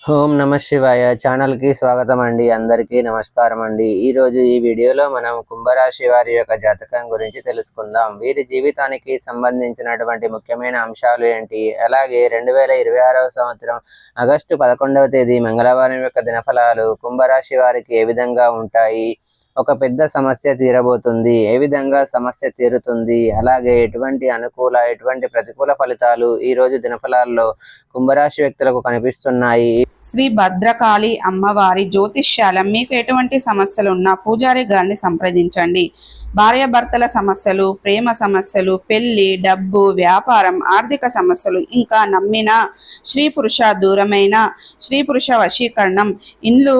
ఓం నమ శివాయ ఛానల్ కి స్వాగతం అండి. అందరికీ నమస్కారం అండి. ఈరోజు ఈ వీడియోలో మనం కుంభరాశి వారి యొక్క జాతకం గురించి తెలుసుకుందాం. వీరి జీవితానికి సంబంధించినటువంటి ముఖ్యమైన అంశాలు ఏంటి, అలాగే 2026వ సంవత్సరం ఆగస్టు 11వ తేదీ మంగళవారం యొక్క దినఫలాలు కుంభరాశి వారికి ఏ విధంగా ఉంటాయి, ఒక పెద్ద సమస్య తీరబోతుంది, ఏ విధంగా సమస్య తీరుతుంది, అలాగే ఎటువంటి అనుకూల ఎటువంటి ప్రతికూల ఫలితాలు ఈ రోజు దినఫలాల్లో కుంభరాశి వ్యక్తులకు కనిపిస్తున్నాయి. శ్రీ భద్రకాళి అమ్మవారి జ్యోతిష్యాలం. మీకు ఎటువంటి సమస్యలు ఉన్నా పూజారి గారిని సంప్రదించండి. భార్యాభర్తల సమస్యలు, ప్రేమ సమస్యలు, పెళ్లి, డబ్బు, వ్యాపారం, ఆర్థిక సమస్యలు, ఇంకా నమ్మిన స్త్రీ పురుష దూరమైన స్త్రీ పురుష వశీకరణం, ఇండ్లు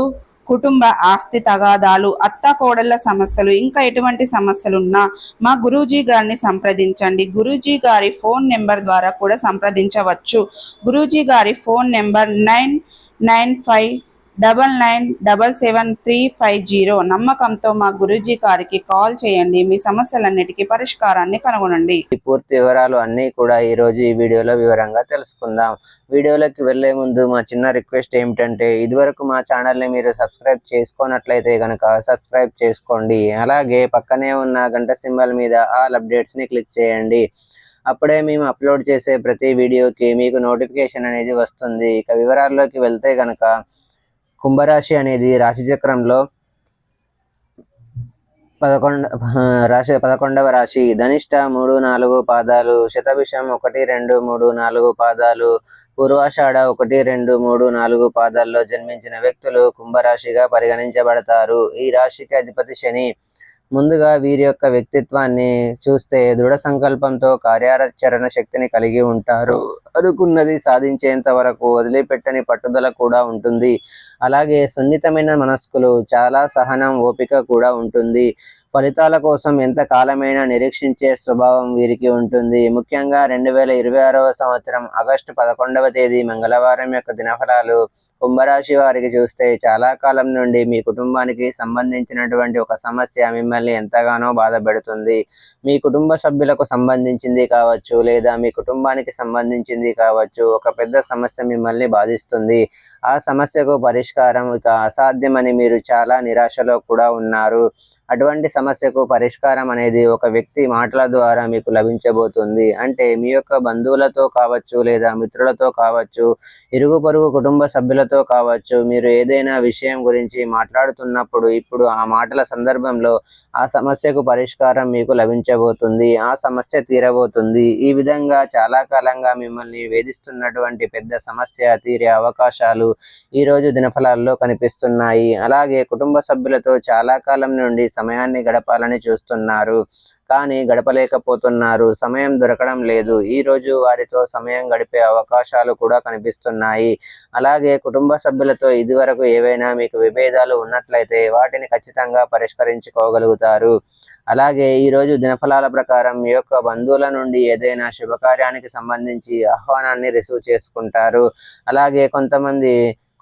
కుటుంబ ఆస్తి తగాదాలు, అత్త కోడళ్ల సమస్యలు, ఇంకా ఎటువంటి సమస్యలున్నా మా గురూజీ గారిని సంప్రదించండి. గురూజీ గారి ఫోన్ నెంబర్ ద్వారా కూడా సంప్రదించవచ్చు. గురూజీ గారి ఫోన్ నెంబర్ 9959977350. నమ్మకంతో మా గురూజీ గారికి కాల్ చేయండి. మీ సమస్యలన్నిటికీ పరిష్కారాన్ని కనుగొనండి. పూర్తి వివరాలు అన్నీ కూడా ఈ రోజు ఈ వీడియోలో వివరంగా తెలుసుకుందాం. వీడియోలోకి వెళ్లే ముందు మా చిన్న రిక్వెస్ట్ ఏమిటంటే, ఇదివరకు మా ఛానల్ని మీరు సబ్స్క్రైబ్ చేసుకున్నట్లయితే కనుక సబ్స్క్రైబ్ చేసుకోండి. అలాగే పక్కనే ఉన్న గంట సింబల్ మీద ఆల్ అప్డేట్స్ని క్లిక్ చేయండి. అప్పుడే మేము అప్లోడ్ చేసే ప్రతి వీడియోకి మీకు నోటిఫికేషన్ అనేది వస్తుంది. ఇక వివరాల్లోకి వెళ్తే కనుక, కుంభరాశి అనేది రాశి చక్రంలో 11వ రాశి. ధనిష్ట 3-4 పాదాలు, శతభిషం 1-2-3-4 పాదాలు, పూర్వాషాఢ 1-2-3-4 పాదాల్లో జన్మించిన వ్యక్తులు కుంభరాశిగా పరిగణించబడతారు. ఈ రాశికి అధిపతి శని. ముందుగా వీరి యొక్క వ్యక్తిత్వాన్ని చూస్తే దృఢ సంకల్పంతో కార్యాచరణ శక్తిని కలిగి ఉంటారు. అనుకున్నది సాధించేంత వరకు వదిలిపెట్టని పట్టుదల కూడా ఉంటుంది. అలాగే సున్నితమైన మనస్కులు, చాలా సహనం, ఓపిక కూడా ఉంటుంది. ఫలితాల కోసం ఎంత కాలమైనా నిరీక్షించే స్వభావం వీరికి ఉంటుంది. ముఖ్యంగా 2026వ సంవత్సరం ఆగస్టు 11వ తేదీ మంగళవారం యొక్క దినఫలాలు కుంభరాశి వారికి చూస్తే, చాలా కాలం నుండి మీ కుటుంబానికి సంబంధించినటువంటి ఒక సమస్య మిమ్మల్ని ఎంతగానో బాధ పెడుతుంది. మీ కుటుంబ సభ్యులకు సంబంధించింది కావచ్చు, లేదా మీ కుటుంబానికి సంబంధించింది కావచ్చు, ఒక పెద్ద సమస్య మిమ్మల్ని బాధిస్తుంది. ఆ సమస్యకు పరిష్కారం ఇక అసాధ్యమని మీరు చాలా నిరాశలో కూడా ఉన్నారు. అటువంటి సమస్యకు పరిష్కారం అనేది ఒక వ్యక్తి మాటల ద్వారా మీకు లభించబోతుంది. అంటే మీ యొక్క బంధువులతో కావచ్చు, లేదా మిత్రులతో కావచ్చు, ఇరుగు పొరుగు కుటుంబ సభ్యులతో కావచ్చు, మీరు ఏదైనా విషయం గురించి మాట్లాడుతున్నప్పుడు ఇప్పుడు ఆ మాటల సందర్భంలో ఆ సమస్యకు పరిష్కారం మీకు లభించబోతుంది. ఆ సమస్య తీరబోతుంది. ఈ విధంగా చాలా కాలంగా మిమ్మల్ని వేధిస్తున్నటువంటి పెద్ద సమస్య తీరే అవకాశాలు ఈరోజు దినఫలాల్లో కనిపిస్తున్నాయి. అలాగే కుటుంబ సభ్యులతో చాలా కాలం నుండి సమయాన్ని గడపాలని చూస్తున్నారు, కానీ గడపలేకపోతున్నారు. సమయం దొరకడం లేదు. ఈ రోజు వారితో సమయం గడిపే అవకాశాలు కూడా కనిపిస్తున్నాయి. అలాగే కుటుంబ సభ్యులతో ఇదివరకు ఏవైనా మీకు విభేదాలు ఉన్నట్లయితే వాటిని ఖచ్చితంగా పరిష్కరించుకోగలుగుతారు. అలాగే ఈరోజు దినఫలాల ప్రకారం మీ యొక్క బంధువుల నుండి ఏదైనా శుభకార్యానికి సంబంధించి ఆహ్వానాన్ని రిసీవ్ చేసుకుంటారు. అలాగే కొంతమంది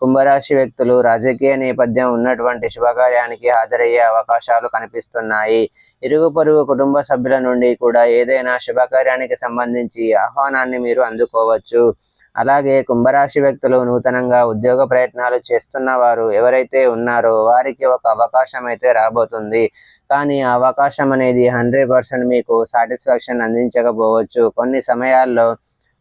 కుంభరాశి వ్యక్తులు రాజకీయ నేపథ్యం ఉన్నటువంటి శుభకార్యానికి హాజరయ్యే అవకాశాలు కనిపిస్తున్నాయి. ఇరుగు పొరుగు కుటుంబ సభ్యుల నుండి కూడా ఏదైనా శుభకార్యానికి సంబంధించి ఆహ్వానాన్ని మీరు అందుకోవచ్చు. అలాగే కుంభరాశి వ్యక్తులు నూతనంగా ఉద్యోగ ప్రయత్నాలు చేస్తున్న వారు ఎవరైతే ఉన్నారో వారికి ఒక అవకాశం అయితే రాబోతుంది. కానీ ఆ అవకాశం అనేది 100% మీకు సాటిస్ఫాక్షన్ అందించకపోవచ్చు.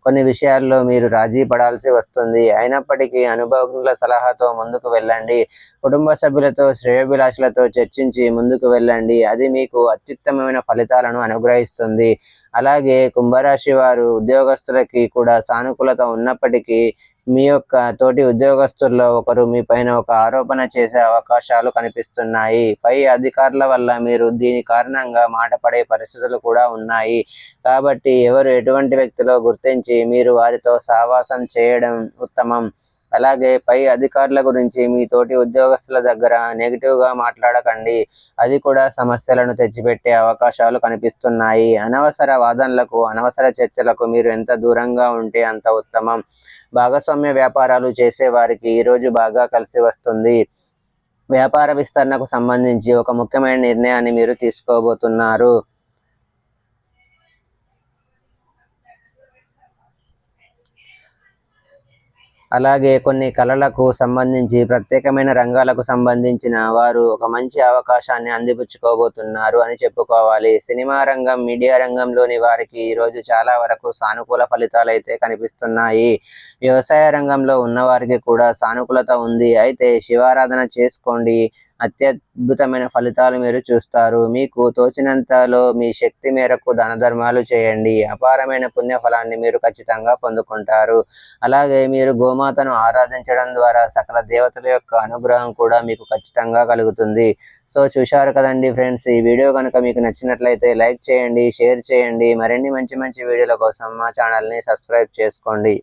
కొన్ని విషయాల్లో మీరు రాజీ పడాల్సి వస్తుంది. అయినప్పటికీ అనుభవజ్ఞుల సలహాతో ముందుకు వెళ్ళండి. కుటుంబ సభ్యులతో, శ్రేయోభిలాషులతో చర్చించి ముందుకు వెళ్ళండి. అది మీకు అత్యుత్తమమైన ఫలితాలను అనుగ్రహిస్తుంది. అలాగే కుంభరాశి వారు ఉద్యోగస్తులకి కూడా సానుకూలత ఉన్నప్పటికీ మీ యొక్క తోటి ఉద్యోగస్తుల్లో ఒకరు మీ పైన ఒక ఆరోపణ చేసే అవకాశాలు కనిపిస్తున్నాయి. పై అధికారుల వల్ల మీరు దీని కారణంగా మాట పడే పరిస్థితులు కూడా ఉన్నాయి. కాబట్టి ఎవరు ఎటువంటి వ్యక్తిలో గుర్తించి మీరు వారితో సావాసం చేయడం ఉత్తమం. అలాగే పై అధికారుల గురించి మీ తోటి ఉద్యోగస్తుల దగ్గర నెగిటివ్గా మాట్లాడకండి. అది కూడా సమస్యలను తెచ్చిపెట్టే అవకాశాలు కనిపిస్తున్నాయి. అనవసర వాదనలకు, అనవసర చర్చలకు మీరు ఎంత దూరంగా ఉంటే అంత ఉత్తమం. భాగస్వామ్య వ్యాపారాలు చేసే వారికి ఈరోజు బాగా కలిసి వస్తుంది. వ్యాపార విస్తరణకు సంబంధించి ఒక ముఖ్యమైన నిర్ణయాన్ని మీరు తీసుకోబోతున్నారు. అలాగే కొన్ని కళలకు సంబంధించి ప్రత్యేకమైన రంగాలకు సంబంధించిన వారు ఒక మంచి అవకాశాన్ని అందిపుచ్చుకోబోతున్నారు అని చెప్పుకోవాలి. సినిమా రంగం, మీడియా రంగంలోని వారికి ఈరోజు చాలా వరకు సానుకూల ఫలితాలు అయితే కనిపిస్తున్నాయి. వ్యవసాయ రంగంలో ఉన్నవారికి కూడా సానుకూలత ఉంది. అయితే శివారాధన చేసుకోండి, అత్యద్భుతమైన ఫలితాలు మీరు చూస్తారు. మీకు తోచినంతలో మీ శక్తి మేరకు దాన ధర్మాలు చేయండి, అపారమైన పుణ్య ఫలాన్ని మీరు ఖచ్చితంగా పొందుకుంటారు. అలాగే మీరు గోమాతను ఆరాధించడం ద్వారా సకల దేవతల యొక్క అనుగ్రహం కూడా మీకు ఖచ్చితంగా కలుగుతుంది. సో చూశారు కదండి ఫ్రెండ్స్, ఈ వీడియో కనుక మీకు నచ్చినట్లయితే లైక్ చేయండి, షేర్ చేయండి. మరిన్ని మంచి మంచి వీడియోల కోసం మా ఛానల్ని సబ్స్క్రైబ్ చేసుకోండి.